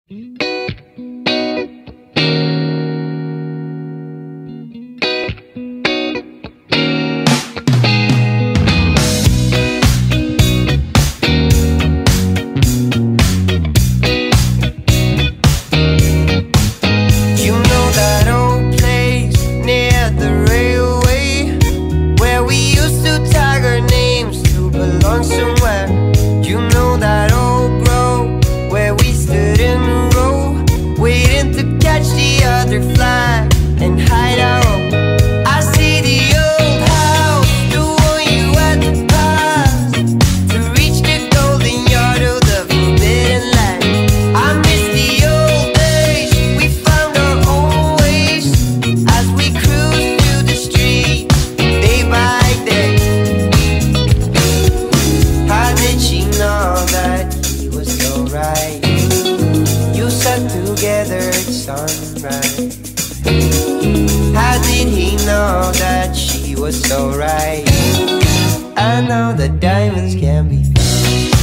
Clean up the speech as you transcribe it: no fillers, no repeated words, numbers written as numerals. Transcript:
Somewhere, you know that old grove where we stood in a row, waiting to catch the other fly and hide out. I see the old house, the one you had to pass to reach the golden yard of the forbidden land. I miss the old days, we found our own ways as we cruised through the street day by day. She know that he was so right. You sat together at sunrise. How did he know that she was so right? I know that diamonds can be found.